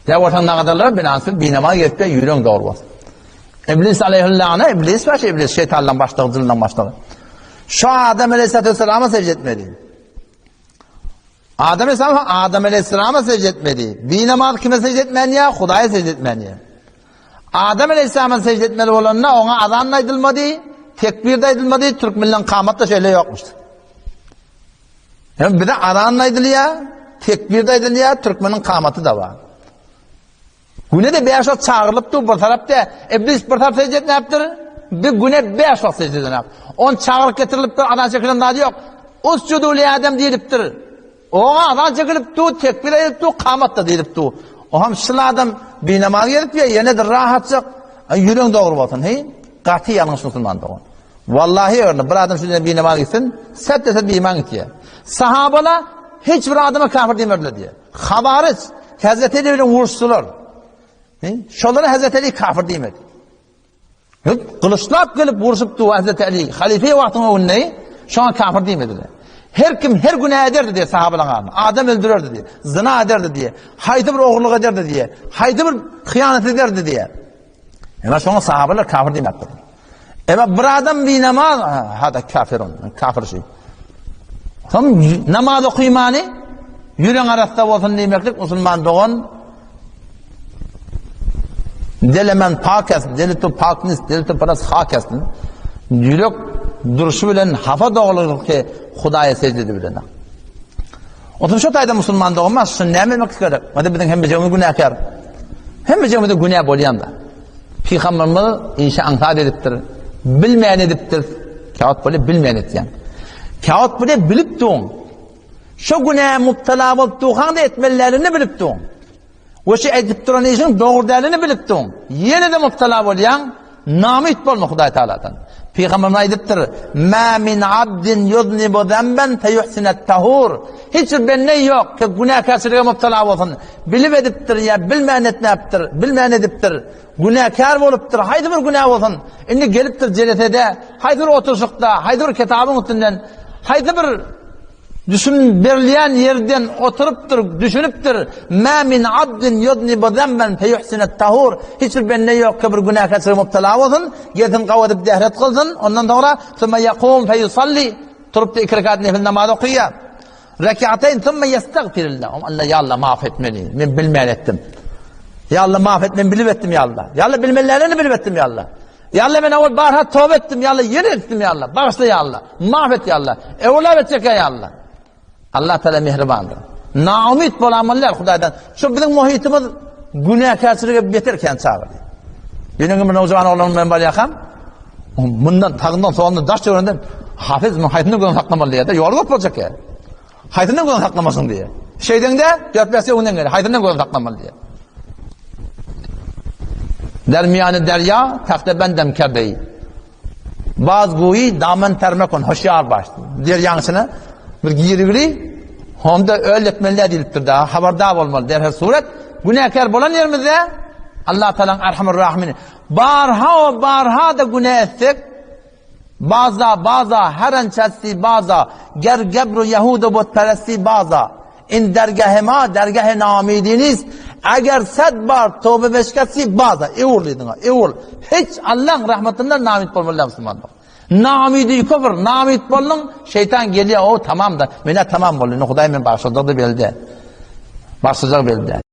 Ya ortanda kadarlar binası binama gelip yürüyen doğru var. İblis aleyhüllâne, iblis başı iblis şeytanla başladı, zırhla başladı. Şu Adem Aleyhisselatü Vesselam'a secde etmedi. Adem Aleyhisselam'a secde etmedi. Binama kime secde etmedi ya? Hudaya secde etmedi. Adem Aleyhisselam'a secde etmeli olanına ona azanla edilmedi, tekbir de edilmedi, Türkmenlerin kâmatta şöyle yokmuştu. Yani bir de azanla ediliyor, tekbir de ediliyor, Türkmenin kâmatı da var. Güne de 5 vakit çağırılıptı bir tarafta, iblis bir tarafta secde etmeyiptir, bir güne 5 vakit secde etmeyiptir. On çağırıp getiriliptir, adan çekilen adı yok. Uscudu li Adem deyiliptir. Ona adan çekiliptir, tekbir ediliptir, kâmat da deyiliptir. O ham şılı adam bir namaz gelip ya yine de rahatçık yürüyen doğru olsun. Hey, katı yanlış Müslüman doğru. Vallahi öyle bir adam şöyle bir namaz gitsin, set bir iman gitti. Sahabalar hiçbir adama kafir demediler diye. Havariç, Hazreti Ali ile vuruştular. Şoları Hazreti Ali kafir demedi. Kılıçlap gelip vuruşuptu Hazreti Ali. Halifeye vaktine o neyi? Şu an kafir demediler. Her kim her günah ederdi diye sahabalar adam öldürürdü diye, zina ederdi diye, haydi bir oğurluk ederdi diye, haydi bir hıyanet ederdi diye. Ama sonra sahabalar kafir demektir. Ama bir adam bir namaz, hada kafir şey. Tamam, namaz okuymanı, yüreğin arasında olsun demeklik, Müslüman doğun, delemen pak etsin, delitu paknis, delitu paras hak etsin, yürek duruşu bilen hafa doğulur ki Hudaya secde edebilir. Otur şu tayda Müslüman doğmaz, sünnet mi gerek? Hadi bizim hem becamı günahkar, hem becamı da günah bolayan da. Peygamberimiz inşa ankad ediptir, bilmeyen ediptir. Kağıt böyle bilmeyen etken. Kağıt böyle bilip doğun. Şu günaha mubtala olup doğan da etmelerini bilip doğun. O şey edip duran işin doğrularını bilip doğun. Yine de mubtala olayan namit olma Huday Teala'dan. Peygamberimiz aydıptır. Ma min abdin yudnibu zemben feyuhsinet tahur. Hiçbir benne yok ki günah kasırıya mubtala olsun. Bilip ediptir ya bilmeyen etmeyiptir. Bilmeyen ediptir. Günahkar oluptur. Haydi bir günah olsun. Şimdi geliptir celetede. Haydi bir oturuşukta. Haydi bir kitabın üstünden. Haydi bir düşün berleyen yerden oturuptur, düşünüptür. Ma min abdin yudnibu zemben feyuhsinet tahur. Hiçbir benne yok ki bir günah kasırıya mubtala olsun. Yedim kavadip dehret kılsın. Ondan sonra thumma yakum feyusalli. Turup da 2 rekat nefil namaz okuyor. Rekatayn thumma yestagfirillah. Allah ya Allah mahfetmeni. Ben bilmeyen ettim. Ya Allah mahfetmeni bilip ettim ya Allah. Ya Allah bilmelerini bilip ettim ya Allah. Ya Allah ben evvel barha tövbe ettim ya Allah. Yeni ettim ya Allah. Bağışla ya Allah. Mahfet ya Allah. Evvela edecek ya Allah. Allah Teala mehribandır. Naumit bolamanlar Hudaydan. Şu bizim muhitimiz günah kasırıya beterken çağırıyor. Benim gibi o zaman oğlanın ben bari yakam. Bundan tağından soğandan daş çevrenden hafız muhaytını günah saklamalı ya da yorulup olacak ya. Haytından günah saklamasın diye. Şeyden de dörtbesi ondan geliyor. Haytından günah saklamalı diye. Dermiyanı derya takte bendem kebeyi. Bazı guyi damen termekon hoşyar başlı. Diğer yansına bir giyirgili onda öğretmenler ediliptir daha haberdar olmalı derhal suret. Günahkar bolan yerimizde Allah Teala'nın Erhamur Rahim'ini barha da günah etsek baza her ançası baza ger gebru Yahudu butperesti baza in dergahema dergah namidiniz eğer 100 bar tövbe beşkesi baza evul hiç Allah'ın rahmetinden namit olmalı Müslümanlar. Namidi kufr, namit bolun şeytan geliyor o tamam da mene tamam bolun. Huday men başladı beldi. Başlayacak beldi.